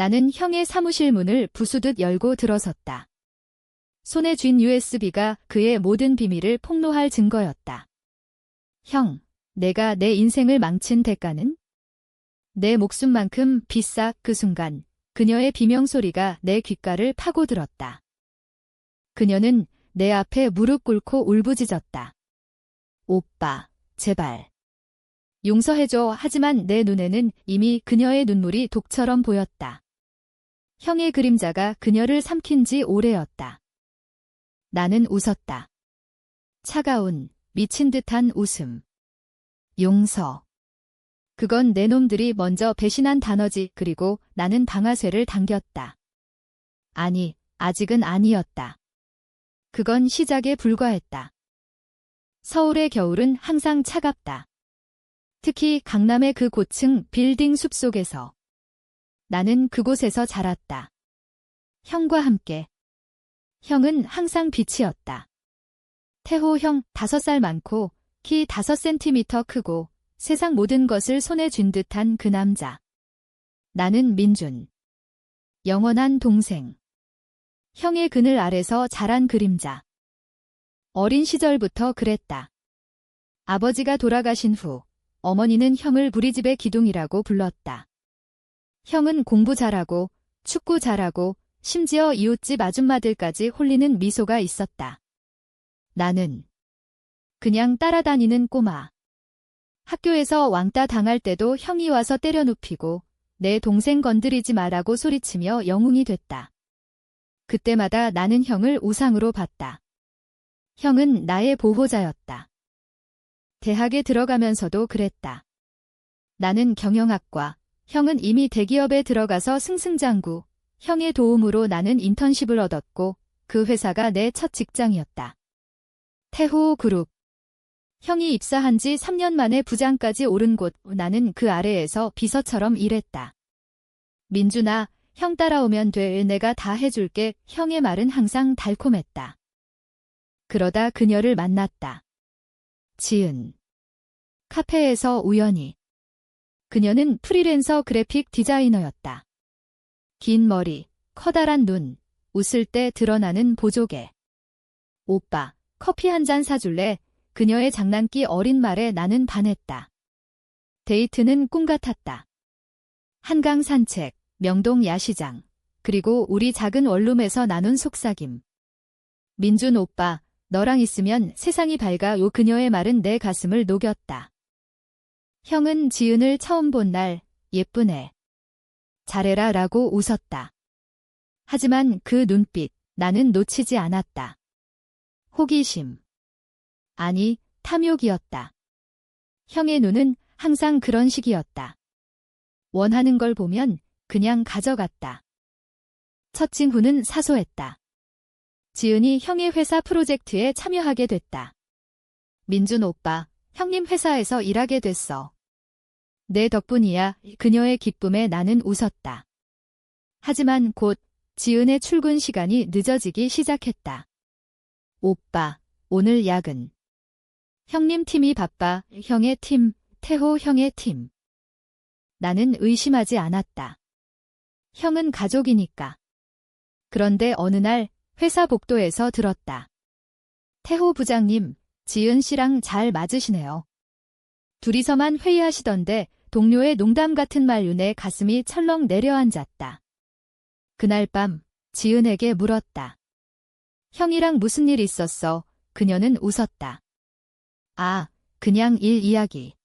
나는 형의 사무실 문을 부수듯 열고 들어섰다. 손에 쥔 USB가 그의 모든 비밀을 폭로할 증거였다. 형, 내가 내 인생을 망친 대가는? 내 목숨만큼 비싸. 그 순간 그녀의 비명소리가 내 귓가를 파고들었다. 그녀는 내 앞에 무릎 꿇고 울부짖었다. 오빠, 제발. 용서해줘. 하지만 내 눈에는 이미 그녀의 눈물이 독처럼 보였다. 형의 그림자가 그녀를 삼킨 지 오래였다. 나는 웃었다. 차가운, 미친 듯한 웃음. 용서. 그건 내 놈들이 먼저 배신한 단어지. 그리고 나는 방아쇠를 당겼다. 아니, 아직은 아니었다. 그건 시작에 불과했다. 서울의 겨울은 항상 차갑다. 특히 강남의 그 고층 빌딩 숲속에서. 나는 그곳에서 자랐다. 형과 함께. 형은 항상 빛이었다. 태호 형 5살 많고 키 5cm 크고 세상 모든 것을 손에 쥔 듯한 그 남자. 나는 민준. 영원한 동생. 형의 그늘 아래서 자란 그림자. 어린 시절부터 그랬다. 아버지가 돌아가신 후 어머니는 형을 우리 집의 기둥이라고 불렀다. 형은 공부 잘하고 축구 잘하고 심지어 이웃집 아줌마들까지 홀리는 미소가 있었다. 나는 그냥 따라다니는 꼬마. 학교에서 왕따 당할 때도 형이 와서 때려 눕히고 내 동생 건드리지 마라고 소리치며 영웅이 됐다. 그때마다 나는 형을 우상으로 봤다. 형은 나의 보호자였다. 대학에 들어가면서도 그랬다. 나는 경영학과, 형은 이미 대기업에 들어가서 승승장구. 형의 도움으로 나는 인턴십을 얻었고 그 회사가 내 첫 직장이었다. 태호 그룹. 형이 입사한 지 3년 만에 부장까지 오른 곳. 나는 그 아래에서 비서처럼 일했다. 민준아, 형 따라오면 돼. 내가 다 해줄게. 형의 말은 항상 달콤했다. 그러다 그녀를 만났다. 지은. 카페에서 우연히. 그녀는 프리랜서 그래픽 디자이너였다. 긴 머리, 커다란 눈, 웃을 때 드러나는 보조개. 오빠, 커피 한 잔 사줄래? 그녀의 장난기 어린 말에 나는 반했다. 데이트는 꿈 같았다. 한강 산책, 명동 야시장, 그리고 우리 작은 원룸에서 나눈 속삭임. 민준 오빠, 너랑 있으면 세상이 밝아. 그녀의 말은 내 가슴을 녹였다. 형은 지은을 처음 본 날, 예쁜 애. 잘해라 라고 웃었다. 하지만 그 눈빛, 나는 놓치지 않았다. 호기심. 아니, 탐욕이었다. 형의 눈은 항상 그런 식이었다. 원하는 걸 보면 그냥 가져갔다. 첫 친구는 사소했다. 지은이 형의 회사 프로젝트에 참여하게 됐다. 민준 오빠, 형님 회사에서 일하게 됐어. 내 덕분이야. 그녀의 기쁨에 나는 웃었다. 하지만 곧 지은의 출근 시간이 늦어지기 시작했다. 오빠, 오늘 야근. 형님 팀이 바빠. 형의 팀, 태호 형의 팀. 나는 의심하지 않았다. 형은 가족이니까. 그런데 어느 날 회사 복도에서 들었다. 태호 부장님, 지은 씨랑 잘 맞으시네요. 둘이서만 회의하시던데 동료의 농담 같은 말로 내 가슴이 철렁 내려앉았다. 그날 밤 지은에게 물었다. 형이랑 무슨 일 있었어? 그녀는 웃었다. 아, 그냥 일 이야기.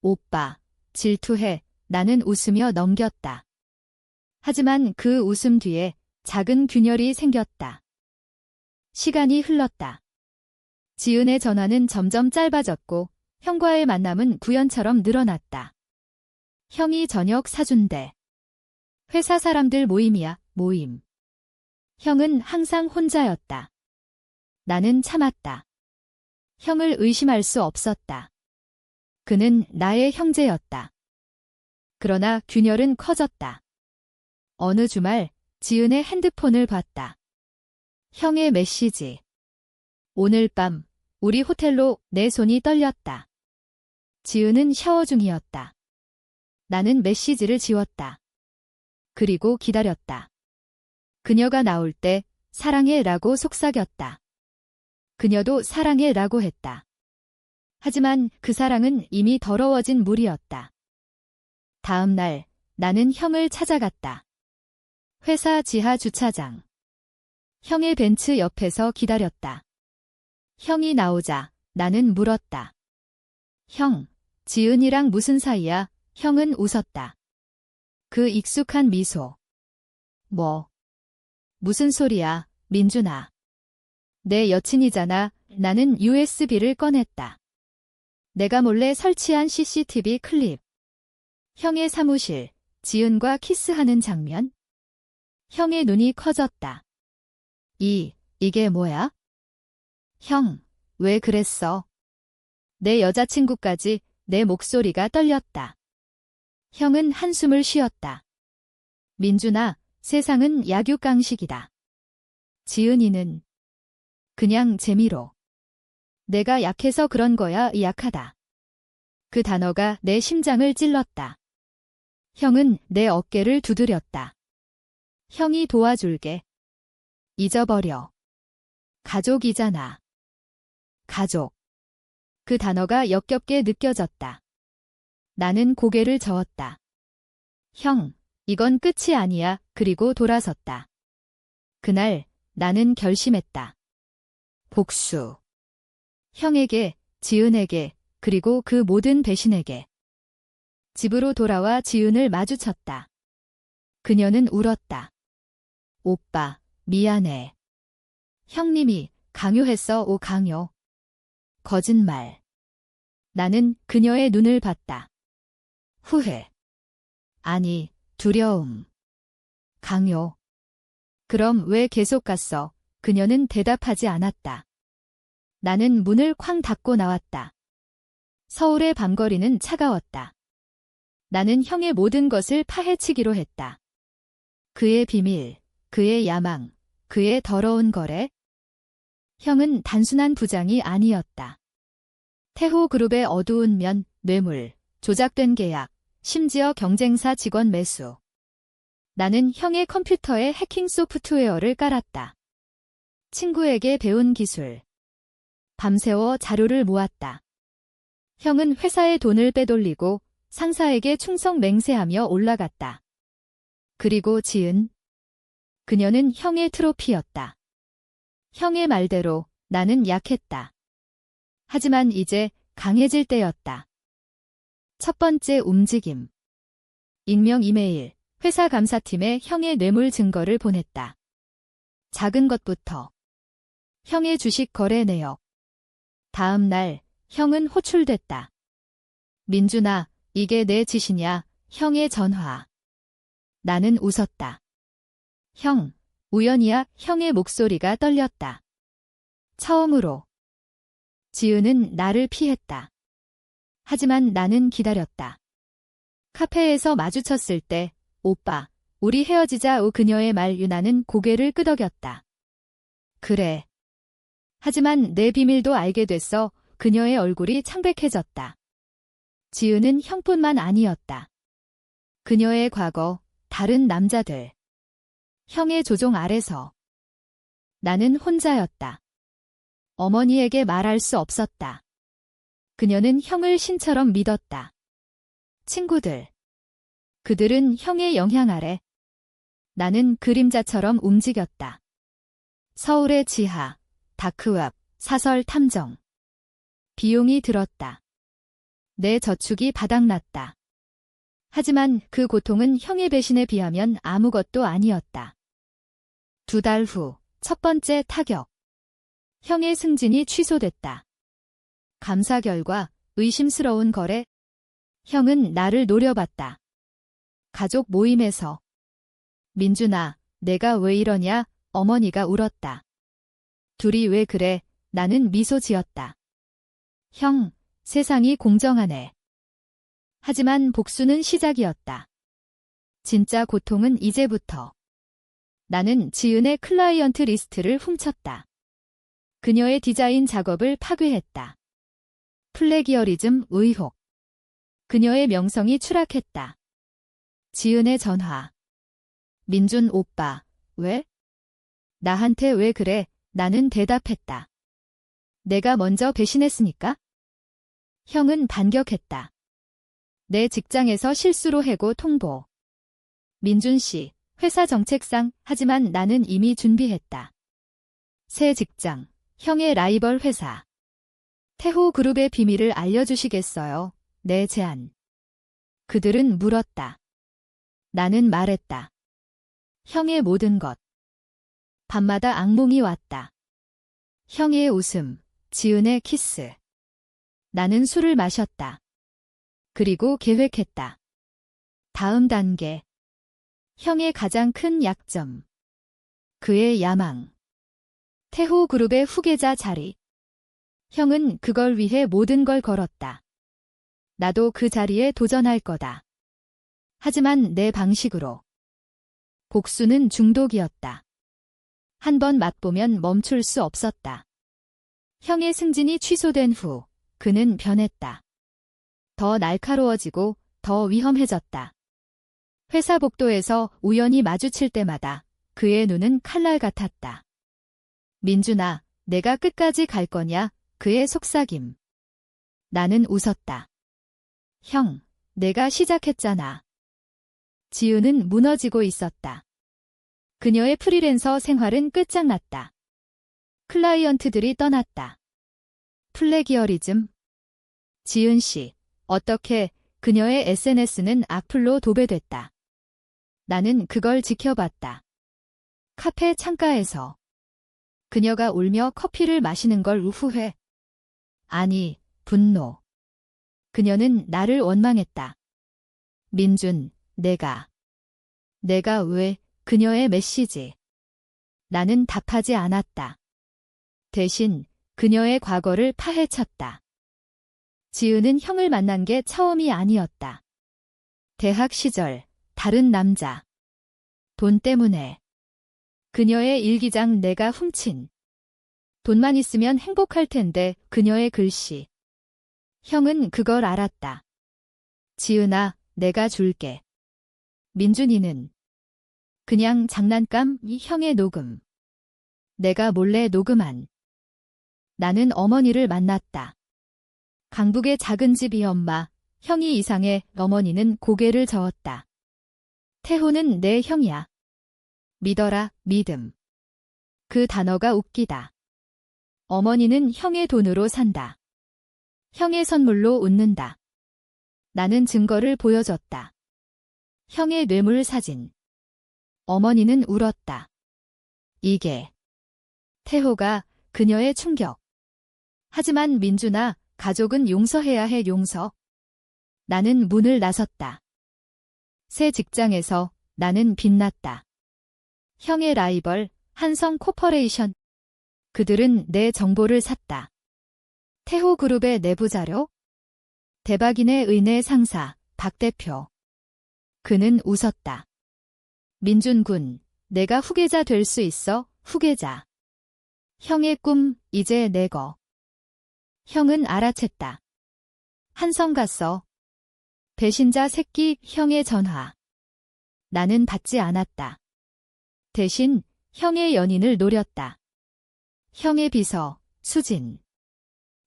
오빠, 질투해. 나는 웃으며 넘겼다. 하지만 그 웃음 뒤에 작은 균열이 생겼다. 시간이 흘렀다. 지은의 전화는 점점 짧아졌고 형과의 만남은 구연처럼 늘어났다. 형이 저녁 사준대. 회사 사람들 모임이야, 모임. 형은 항상 혼자였다. 나는 참았다. 형을 의심할 수 없었다. 그는 나의 형제였다. 그러나 균열은 커졌다. 어느 주말 지은의 핸드폰을 봤다. 형의 메시지. 오늘 밤 우리 호텔로. 내 손이 떨렸다. 지은은 샤워 중이었다. 나는 메시지를 지웠다. 그리고 기다렸다. 그녀가 나올 때 사랑해 라고 속삭였다. 그녀도 사랑해 라고 했다. 하지만 그 사랑은 이미 더러워진 물이었다. 다음 날 나는 형을 찾아갔다. 회사 지하 주차장. 형의 벤츠 옆에서 기다렸다. 형이 나오자 나는 물었다. 형, 지은이랑 무슨 사이야? 형은 웃었다. 그 익숙한 미소. 뭐? 무슨 소리야, 민준아. 내 여친이잖아. 나는 USB를 꺼냈다. 내가 몰래 설치한 CCTV 클립. 형의 사무실, 지은과 키스하는 장면. 형의 눈이 커졌다. 이게 뭐야? 형, 왜 그랬어? 내 여자친구까지. 내 목소리가 떨렸다. 형은 한숨을 쉬었다. 민준아, 세상은 약육강식이다. 지은이는 그냥 재미로. 내가 약해서 그런 거야. 약하다. 그 단어가 내 심장을 찔렀다. 형은 내 어깨를 두드렸다. 형이 도와줄게. 잊어버려. 가족이잖아. 가족. 그 단어가 역겹게 느껴졌다. 나는 고개를 저었다. 형, 이건 끝이 아니야. 그리고 돌아섰다. 그날 나는 결심했다. 복수. 형에게, 지은에게, 그리고 그 모든 배신에게. 집으로 돌아와 지은을 마주쳤다. 그녀는 울었다. 오빠, 미안해. 형님이 강요했어. 강요. 거짓말. 나는 그녀의 눈을 봤다. 후회. 아니, 두려움. 강요. 그럼 왜 계속 갔어? 그녀는 대답하지 않았다. 나는 문을 쾅 닫고 나왔다. 서울의 밤거리는 차가웠다. 나는 형의 모든 것을 파헤치기로 했다. 그의 비밀, 그의 야망, 그의 더러운 거래. 형은 단순한 부장이 아니었다. 태호그룹의 어두운 면, 뇌물, 조작된 계약, 심지어 경쟁사 직원 매수. 나는 형의 컴퓨터에 해킹 소프트웨어를 깔았다. 친구에게 배운 기술. 밤새워 자료를 모았다. 형은 회사의 돈을 빼돌리고 상사에게 충성 맹세하며 올라갔다. 그리고 지은. 그녀는 형의 트로피였다. 형의 말대로 나는 약했다. 하지만 이제 강해질 때였다. 첫 번째 움직임. 익명 이메일. 회사 감사팀에 형의 뇌물 증거를 보냈다. 작은 것부터. 형의 주식 거래 내역. 다음 날 형은 호출됐다. 민준아, 이게 내 짓이냐? 형의 전화. 나는 웃었다. 형, 우연이야. 형의 목소리가 떨렸다. 처음으로. 지은은 나를 피했다. 하지만 나는 기다렸다. 카페에서 마주쳤을 때, 오빠, 우리 헤어지자. 그녀의 말. 나는 고개를 끄덕였다. 그래. 하지만 내 비밀도 알게 됐어. 그녀의 얼굴이 창백해졌다. 지은은 형뿐만 아니었다. 그녀의 과거, 다른 남자들. 형의 조종 아래서. 나는 혼자였다. 어머니에게 말할 수 없었다. 그녀는 형을 신처럼 믿었다. 친구들. 그들은 형의 영향 아래. 나는 그림자처럼 움직였다. 서울의 지하, 다크웹, 사설 탐정. 비용이 들었다. 내 저축이 바닥났다. 하지만 그 고통은 형의 배신에 비하면 아무것도 아니었다. 2달 후, 첫 번째 타격. 형의 승진이 취소됐다. 감사 결과, 의심스러운 거래. 형은 나를 노려봤다. 가족 모임에서. 민준아, 내가 왜 이러냐? 어머니가 울었다. 둘이 왜 그래? 나는 미소 지었다. 형, 세상이 공정하네. 하지만 복수는 시작이었다. 진짜 고통은 이제부터. 나는 지은의 클라이언트 리스트를 훔쳤다. 그녀의 디자인 작업을 파괴했다. 플래기어리즘 의혹. 그녀의 명성이 추락했다. 지은의 전화. 민준 오빠, 왜? 나한테 왜 그래? 나는 대답했다. 내가 먼저 배신했으니까? 형은 반격했다. 내 직장에서 실수로 해고 통보. 민준 씨, 회사 정책상, 하지만 나는 이미 준비했다. 새 직장, 형의 라이벌 회사. 태호 그룹의 비밀을 알려주시겠어요? 내 제안. 그들은 물었다. 나는 말했다. 형의 모든 것. 밤마다 악몽이 왔다. 형의 웃음, 지은의 키스. 나는 술을 마셨다. 그리고 계획했다. 다음 단계. 형의 가장 큰 약점. 그의 야망. 태호 그룹의 후계자 자리. 형은 그걸 위해 모든 걸 걸었다. 나도 그 자리에 도전할 거다. 하지만 내 방식으로. 복수는 중독이었다. 한 번 맛보면 멈출 수 없었다. 형의 승진이 취소된 후 그는 변했다. 더 날카로워지고 더 위험해졌다. 회사 복도에서 우연히 마주칠 때마다 그의 눈은 칼날 같았다. 민준아, 내가 끝까지 갈 거냐? 그의 속삭임. 나는 웃었다. 형, 내가 시작했잖아. 지은은 무너지고 있었다. 그녀의 프리랜서 생활은 끝장났다. 클라이언트들이 떠났다. 플래기어리즘. 지은 씨, 어떻게 그녀의 SNS는 악플로 도배됐다. 나는 그걸 지켜봤다. 카페 창가에서. 그녀가 울며 커피를 마시는 걸 후회. 아니, 분노. 그녀는 나를 원망했다. 민준, 내가 왜 그녀의 메시지. 나는 답하지 않았다. 대신 그녀의 과거를 파헤쳤다. 지은은 형을 만난 게 처음이 아니었다. 대학 시절, 다른 남자. 돈 때문에. 그녀의 일기장 내가 훔친. 돈만 있으면 행복할 텐데 그녀의 글씨. 형은 그걸 알았다. 지은아, 내가 줄게. 민준이는 그냥 장난감, 이 형의 녹음. 내가 몰래 녹음한. 나는 어머니를 만났다. 강북의 작은 집이 엄마, 형이 이상해. 어머니는 고개를 저었다. 태호는 내 형이야. 믿어라, 믿음. 그 단어가 웃기다. 어머니는 형의 돈으로 산다. 형의 선물로 웃는다. 나는 증거를 보여줬다. 형의 뇌물 사진. 어머니는 울었다. 이게 태호가 그녀의 충격. 하지만 민준아, 가족은 용서해야 해. 용서. 나는 문을 나섰다. 새 직장에서 나는 빛났다. 형의 라이벌, 한성 코퍼레이션. 그들은 내 정보를 샀다. 태호 그룹의 내부 자료? 대박인의 의내 상사, 박 대표. 그는 웃었다. 민준 군, 내가 후계자 될 수 있어, 후계자. 형의 꿈, 이제 내 거. 형은 알아챘다. 한성 갔어. 배신자 새끼. 형의 전화. 나는 받지 않았다. 대신 형의 연인을 노렸다. 형의 비서, 수진.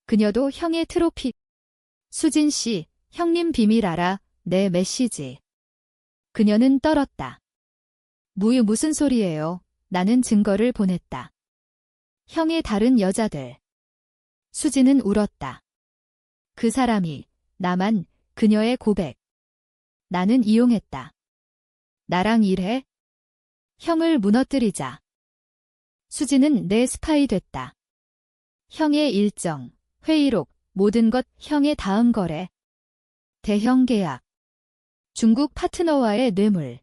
그녀도 형의 트로피. 수진 씨, 형님 비밀 알아? 내 메시지. 그녀는 떨었다. 무슨 소리예요? 나는 증거를 보냈다. 형의 다른 여자들. 수진은 울었다. 그 사람이 나만 그녀의 고백. 나는 이용했다. 나랑 일해? 형을 무너뜨리자. 수진은 내 스파이 됐다. 형의 일정, 회의록, 모든 것. 형의 다음 거래. 대형 계약. 중국 파트너와의 뇌물.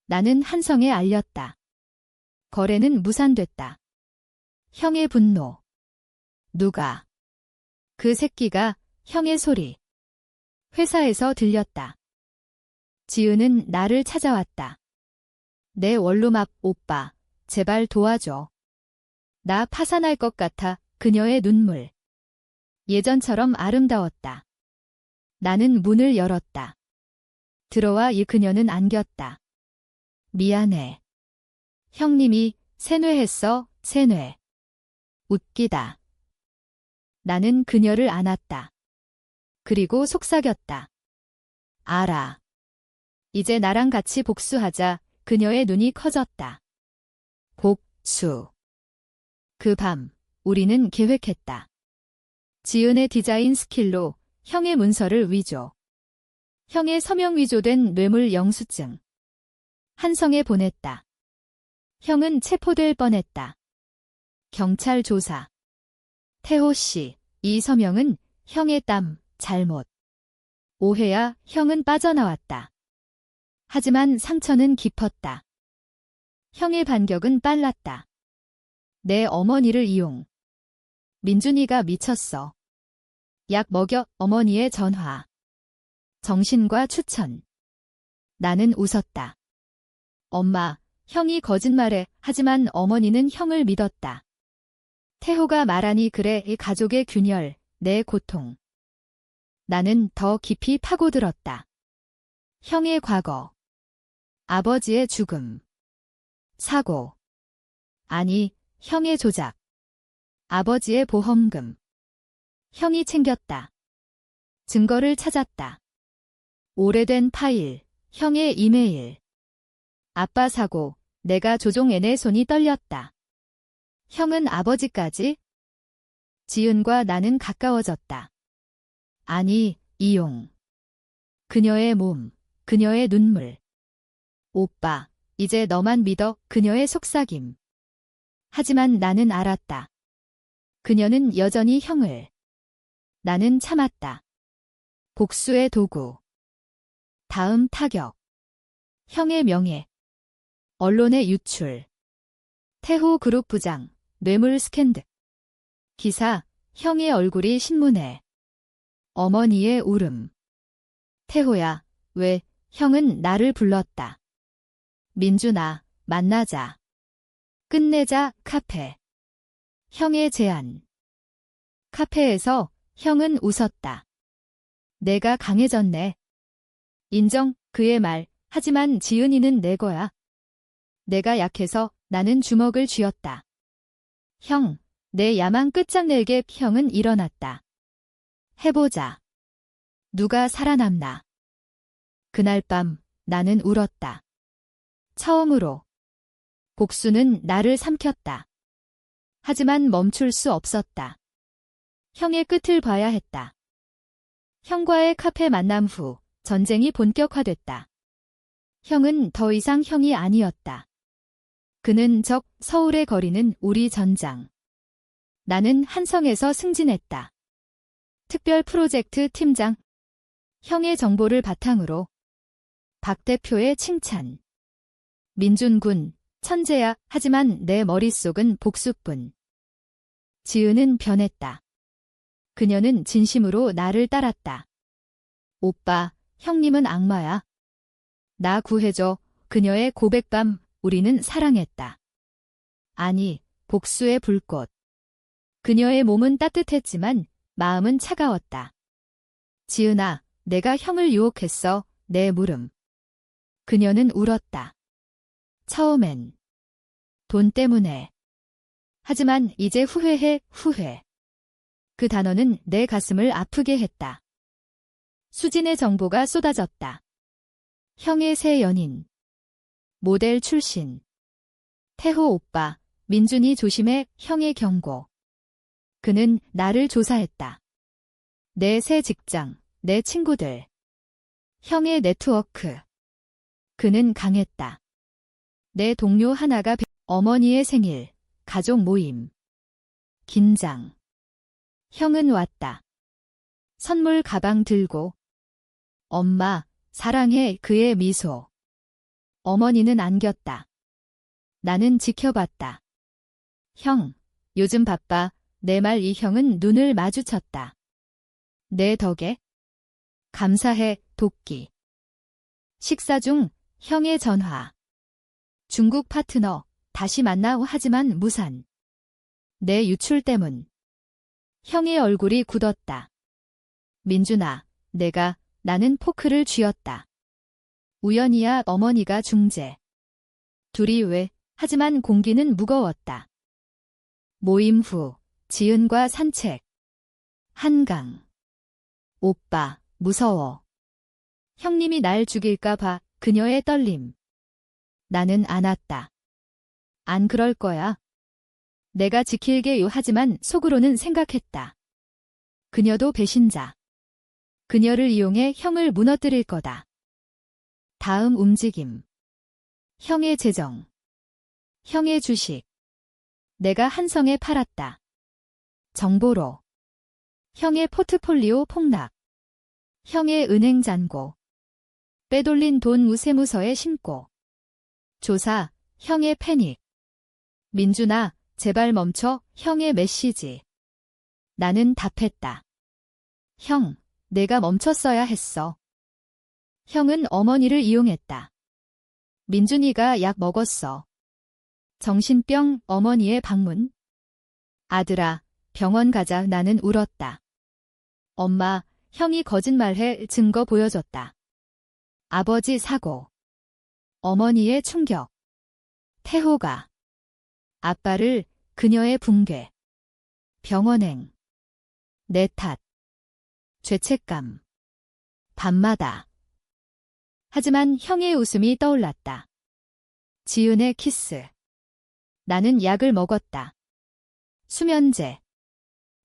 나는 한성에 알렸다. 거래는 무산됐다. 형의 분노. 누가? 그 새끼가. 형의 소리. 회사에서 들렸다. 지은은 나를 찾아왔다. 내 원룸 앞. 오빠, 제발 도와줘. 나 파산할 것 같아. 그녀의 눈물. 예전처럼 아름다웠다. 나는 문을 열었다. 들어와. 그녀는 안겼다. 미안해. 형님이 세뇌했어, 세뇌. 웃기다. 나는 그녀를 안았다. 그리고 속삭였다. 알아. 이제 나랑 같이 복수하자. 그녀의 눈이 커졌다. 복수. 그 밤, 우리는 계획했다. 지은의 디자인 스킬로 형의 문서를 위조. 형의 서명 위조된 뇌물 영수증. 한성에 보냈다. 형은 체포될 뻔했다. 경찰 조사. 태호 씨, 이 서명은 형의 땀, 잘못. 오해야. 형은 빠져나왔다. 하지만 상처는 깊었다. 형의 반격은 빨랐다. 내 어머니를 이용. 민준이가 미쳤어. 약 먹여. 어머니의 전화. 정신과 추천. 나는 웃었다. 엄마, 형이 거짓말해. 하지만 어머니는 형을 믿었다. 태호가 말하니 그래. 이 가족의 균열, 내 고통. 나는 더 깊이 파고들었다. 형의 과거. 아버지의 죽음. 사고. 아니, 형의 조작. 아버지의 보험금. 형이 챙겼다. 증거를 찾았다. 오래된 파일, 형의 이메일. 아빠 사고, 내가 조종해내. 손이 떨렸다. 형은 아버지까지? 지은과 나는 가까워졌다. 아니, 이용. 그녀의 몸, 그녀의 눈물. 오빠, 이제 너만 믿어. 그녀의 속삭임. 하지만 나는 알았다. 그녀는 여전히 형을. 나는 참았다. 복수의 도구. 다음 타격. 형의 명예. 언론의 유출. 태호 그룹 부장, 뇌물 스캔들. 기사, 형의 얼굴이 신문에. 어머니의 울음. 태호야, 왜, 형은 나를 불렀다. 민준아, 만나자. 끝내자. 카페. 형의 제안. 카페에서 형은 웃었다. 내가 강해졌네. 인정. 그의 말. 하지만 지은이는 내 거야. 내가 약해서. 나는 주먹을 쥐었다. 형, 내 야망 끝장낼게. 형은 일어났다. 해보자. 누가 살아남나. 그날 밤 나는 울었다. 처음으로. 복수는 나를 삼켰다. 하지만 멈출 수 없었다. 형의 끝을 봐야 했다. 형과의 카페 만남 후 전쟁이 본격화됐다. 형은 더 이상 형이 아니었다. 그는 서울의 거리는 우리 전장. 나는 한성에서 승진했다. 특별 프로젝트 팀장. 형의 정보를 바탕으로. 박 대표의 칭찬. 민준군, 천재야. 하지만 내 머릿속은 복수뿐. 지은은 변했다. 그녀는 진심으로 나를 따랐다. 오빠, 형님은 악마야. 나 구해줘. 그녀의 고백밤. 우리는 사랑했다. 아니, 복수의 불꽃. 그녀의 몸은 따뜻했지만 마음은 차가웠다. 지은아, 내가 형을 유혹했어. 내 물음. 그녀는 울었다. 처음엔. 돈 때문에. 하지만 이제 후회해. 후회. 그 단어는 내 가슴을 아프게 했다. 수진의 정보가 쏟아졌다. 형의 새 연인. 모델 출신. 태호 오빠, 민준이 조심해. 형의 경고. 그는 나를 조사했다. 내 새 직장, 내 친구들. 형의 네트워크. 그는 강했다. 내 동료 하나가 어머니의 생일, 가족 모임. 긴장. 형은 왔다. 선물 가방 들고. 엄마, 사랑해. 그의 미소. 어머니는 안겼다. 나는 지켜봤다. 형, 요즘 바빠. 내 말. 이 형은 눈을 마주쳤다. 내 덕에. 감사해. 도끼. 식사 중 형의 전화. 중국 파트너. 다시 만나. 하지만 무산. 내 유출 때문. 형의 얼굴이 굳었다. 민준아, 나는 포크를 쥐었다. 우연이야. 어머니가 중재. 둘이 왜, 하지만 공기는 무거웠다. 모임 후, 지은과 산책. 한강. 오빠, 무서워. 형님이 날 죽일까 봐 그녀의 떨림. 나는 안았다. 안 그럴 거야. 내가 지킬게요 하지만 속으로는 생각했다. 그녀도 배신자. 그녀를 이용해 형을 무너뜨릴 거다. 다음 움직임. 형의 재정. 형의 주식. 내가 한성에 팔았다. 정보로. 형의 포트폴리오 폭락. 형의 은행 잔고. 빼돌린 돈 무세무서에 심고. 조사, 형의 패닉. 민준아, 제발 멈춰, 형의 메시지. 나는 답했다. 형, 내가 멈췄어야 했어. 형은 어머니를 이용했다. 민준이가 약 먹었어. 정신병 어머니의 방문. 아들아, 병원 가자. 나는 울었다. 엄마, 형이 거짓말해. 증거 보여줬다. 아버지 사고. 어머니의 충격. 태호가. 아빠를, 그녀의 붕괴. 병원행. 내 탓. 죄책감. 밤마다. 하지만 형의 웃음이 떠올랐다. 지은의 키스. 나는 약을 먹었다. 수면제.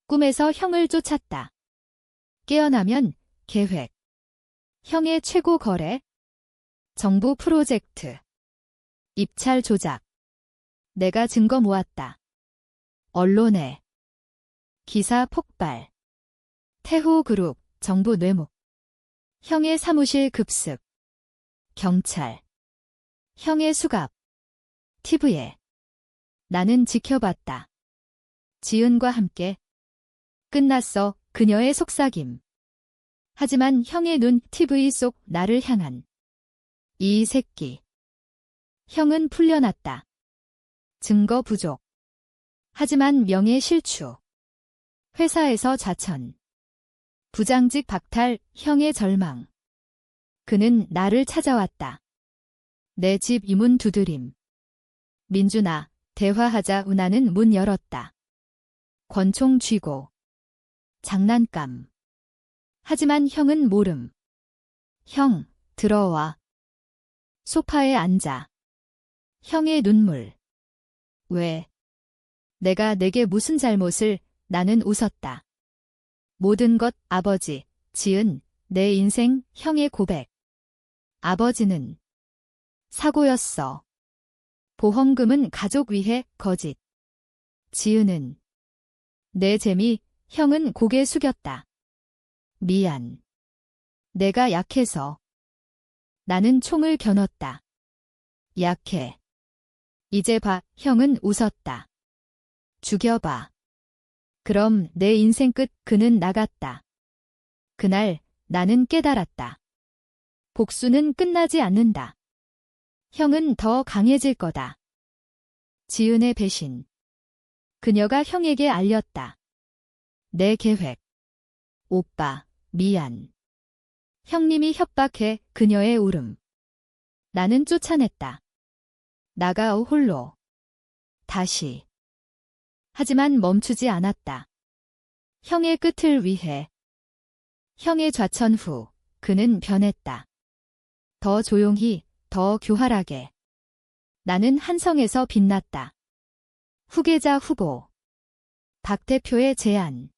꿈에서 형을 쫓았다. 깨어나면 계획. 형의 최고 거래. 정부 프로젝트. 입찰 조작. 내가 증거 모았다. 언론에. 기사 폭발. 태호 그룹, 정부 뇌물. 형의 사무실 급습. 경찰. 형의 수갑. TV에. 나는 지켜봤다. 지은과 함께. 끝났어, 그녀의 속삭임. 하지만 형의 눈 TV 속 나를 향한. 이 새끼. 형은 풀려났다. 증거 부족. 하지만 명예 실추. 회사에서 좌천. 부장직 박탈, 형의 절망. 그는 나를 찾아왔다. 내 집 이문 두드림. 민준아, 대화하자. 나는 문 열었다. 권총 쥐고. 장난감. 하지만 형은 모름. 형, 들어와. 소파에 앉아. 형의 눈물. 왜? 내가 내게 무슨 잘못을. 나는 웃었다. 모든 것, 아버지, 지은, 내 인생, 형의 고백. 아버지는 사고였어. 보험금은 가족 위해 거짓. 지은은 내 재미, 형은 고개 숙였다. 미안. 내가 약해서. 나는 총을 겨눴다. 약해. 이제 봐, 형은 웃었다. 죽여봐. 그럼 내 인생 끝. 그는 나갔다. 그날 나는 깨달았다. 복수는 끝나지 않는다. 형은 더 강해질 거다. 지은의 배신. 그녀가 형에게 알렸다. 내 계획. 오빠, 미안. 형님이 협박해. 그녀의 울음. 나는 쫓아냈다. 나가 홀로. 다시. 하지만 멈추지 않았다. 형의 끝을 위해. 형의 좌천 후 그는 변했다. 더 조용히, 더 교활하게. 나는 한성에서 빛났다. 후계자 후보. 박 대표의 제안.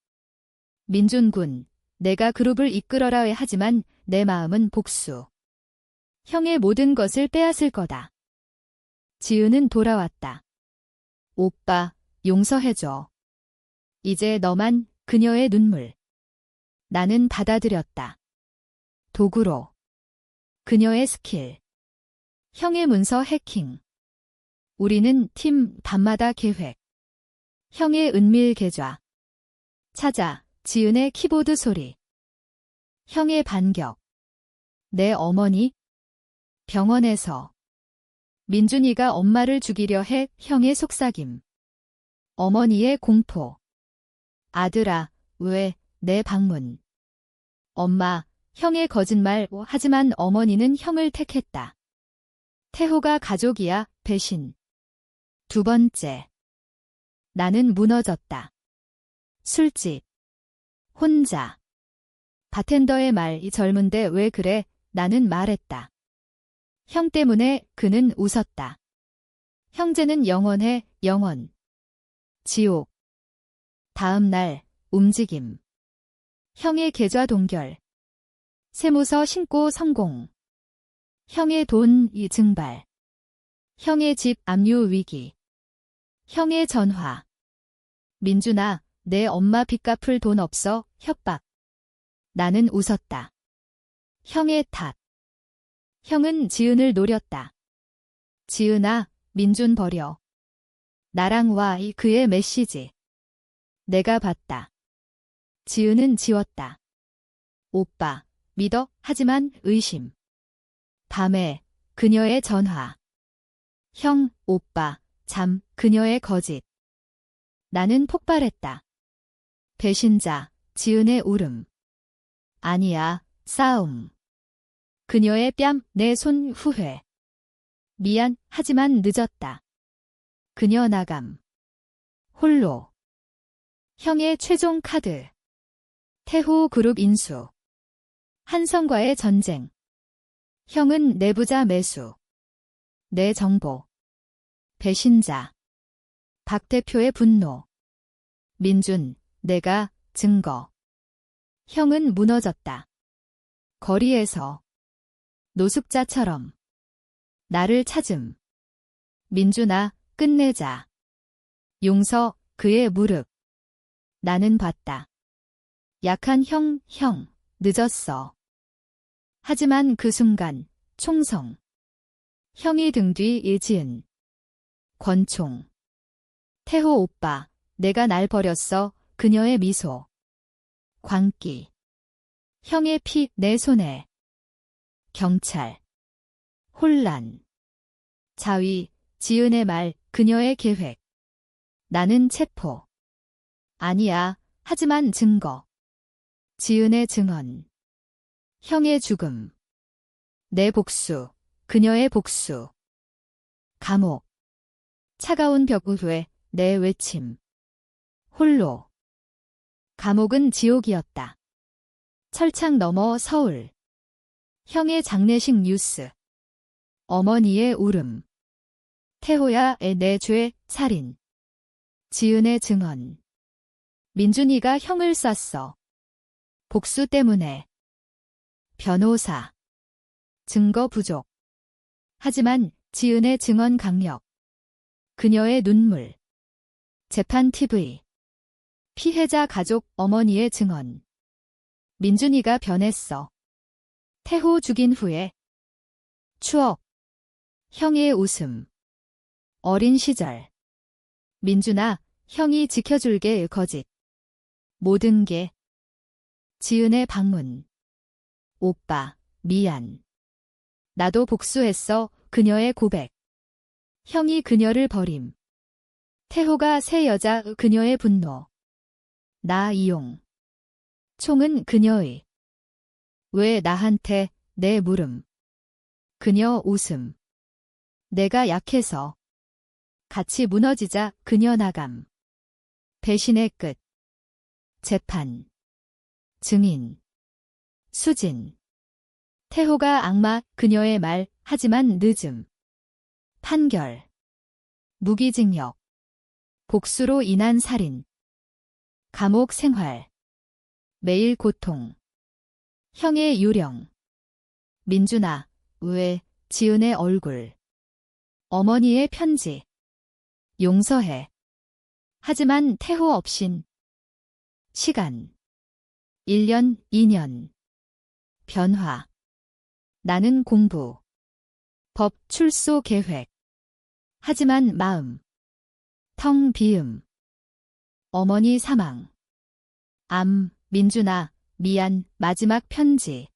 민준군, 내가 그룹을 이끌어라 해. 하지만 내 마음은 복수. 형의 모든 것을 빼앗을 거다. 지은은 돌아왔다. 오빠, 용서해줘. 이제 너만. 그녀의 눈물. 나는 받아들였다. 도구로. 그녀의 스킬. 형의 문서 해킹. 우리는 팀. 밤마다 계획. 형의 은밀 계좌. 찾아. 지은의 키보드 소리. 형의 반격. 내 어머니. 병원에서. 민준이가 엄마를 죽이려 해. 형의 속삭임. 어머니의 공포. 아들아, 왜? 내 방문. 엄마, 형의 거짓말. 하지만 어머니는 형을 택했다. 태호가 가족이야. 배신. 두 번째. 나는 무너졌다. 술집. 혼자. 바텐더의 말, 이 젊은데 왜 그래? 나는 말했다. 형 때문에. 그는 웃었다. 형제는 영원해, 영원. 지옥. 다음 날, 움직임. 형의 계좌 동결. 세무서 신고 성공. 형의 돈 증발. 형의 집 압류 위기. 형의 전화. 민준아, 내 엄마 빚 갚을 돈 없어. 협박. 나는 웃었다. 형의 탓. 형은 지은을 노렸다. 지은아, 민준 버려. 나랑 와. 이 그의 메시지. 내가 봤다. 지은은 지웠다. 오빠, 믿어. 하지만 의심. 밤에 그녀의 전화. 형, 오빠, 잠. 그녀의 거짓. 나는 폭발했다. 배신자. 지은의 울음. 아니야. 싸움. 그녀의 뺨. 내 손. 후회. 미안. 하지만 늦었다. 그녀 나감. 홀로. 형의 최종 카드. 태호 그룹 인수. 한성과의 전쟁. 형은 내부자 매수. 내 정보. 배신자. 박 대표의 분노. 민준, 내가 증거. 형은 무너졌다. 거리에서. 노숙자처럼. 나를 찾음. 민준아, 끝내자. 용서. 그의 무릎. 나는 봤다. 약한 형, 늦었어. 하지만 그 순간, 총성. 형이 등 뒤 지은. 권총. 태호 오빠, 내가 날 버렸어. 그녀의 미소. 광기. 형의 피, 내 손에. 경찰. 혼란. 자위, 지은의 말, 그녀의 계획. 나는 체포. 아니야, 하지만 증거. 지은의 증언. 형의 죽음. 내 복수. 그녀의 복수. 감옥. 차가운 벽 위에 내 외침. 홀로. 감옥은 지옥이었다. 철창 너머 서울. 형의 장례식 뉴스. 어머니의 울음. 태호야의 내 죄, 살인. 지은의 증언. 민준이가 형을 쐈어. 복수 때문에. 변호사. 증거 부족. 하지만 지은의 증언 강력. 그녀의 눈물. 재판 TV. 피해자 가족 어머니의 증언. 민준이가 변했어. 태호 죽인 후에. 추억. 형의 웃음. 어린 시절. 민준아, 형이 지켜줄게. 거짓. 모든 게. 지은의 방문. 오빠, 미안. 나도 복수했어. 그녀의 고백. 형이 그녀를 버림. 태호가 새 여자. 그녀의 분노. 나 이용. 총은 그녀의. 왜 나한테. 내 물음. 그녀 웃음. 내가 약해서. 같이 무너지자. 그녀 나감. 배신의 끝. 재판. 증인. 수진. 태호가 악마. 그녀의 말. 하지만 늦음. 판결. 무기징역. 복수로 인한 살인. 감옥 생활. 매일 고통. 형의 유령. 민준아, 왜. 지은의 얼굴. 어머니의 편지. 용서해. 하지만 태호 없인. 시간. 1년, 2년. 변화. 나는 공부. 법 출소 계획. 하지만 마음. 텅 비음. 어머니 사망. 암. 민준아, 미안. 마지막 편지.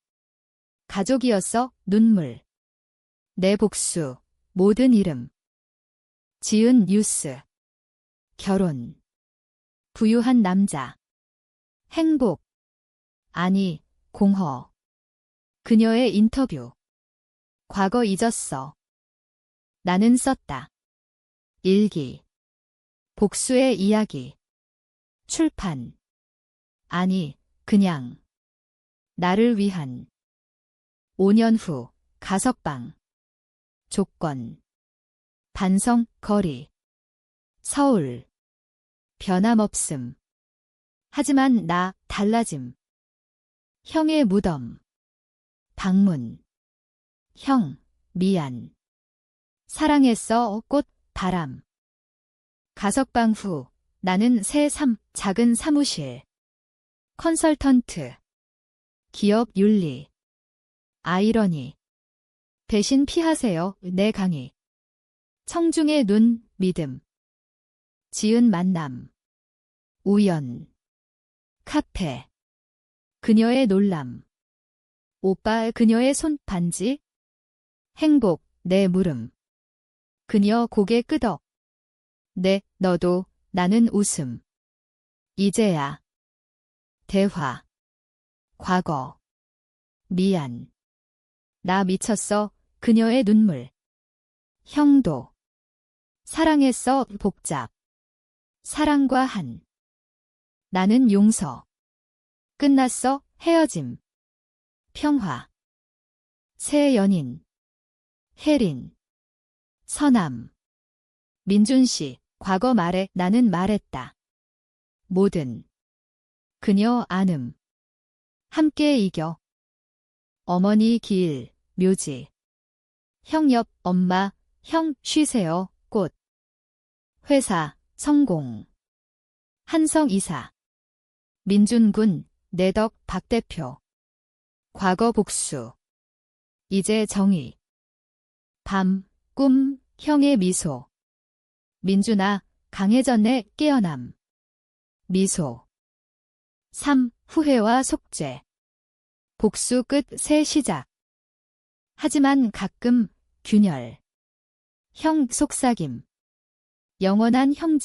가족이었어. 눈물. 내 복수. 모든 이름. 지은 뉴스. 결혼. 부유한 남자. 행복. 아니, 공허. 그녀의 인터뷰. 과거 잊었어. 나는 썼다. 일기. 복수의 이야기. 출판. 아니, 그냥. 나를 위한. 5년 후, 가석방. 조건. 반성, 거리. 서울. 변함없음. 하지만 나 달라짐. 형의 무덤. 방문. 형, 미안. 사랑했어, 꽃, 바람. 가석방 후, 나는 새 작은 사무실. 컨설턴트. 기업 윤리. 아이러니. 배신 피하세요, 내 강의. 청중의 눈, 믿음. 지은 만남. 우연. 카페. 그녀의 놀람. 오빠 그녀의 손 반지. 행복, 내 물음. 그녀 고개 끄덕. 네, 너도, 나는 웃음. 이제야. 대화. 과거. 미안. 나 미쳤어, 그녀의 눈물. 형도. 사랑했어, 복잡. 사랑과 한. 나는 용서. 끝났어, 헤어짐. 평화. 새 연인. 혜린. 서남. 민준씨, 과거 말에 나는 말했다. 뭐든. 그녀 안음. 함께 이겨. 어머니 길, 묘지. 형 옆, 엄마, 형 쉬세요, 꽃. 회사, 성공. 한성 이사. 민준군, 내덕 박 대표. 과거 복수. 이제 정의. 밤, 꿈, 형의 미소. 민준아, 강해졌네, 깨어남. 미소. 3. 후회와 속죄. 복수 끝 새 시작. 하지만 가끔 균열. 형 속삭임. 영원한 형제.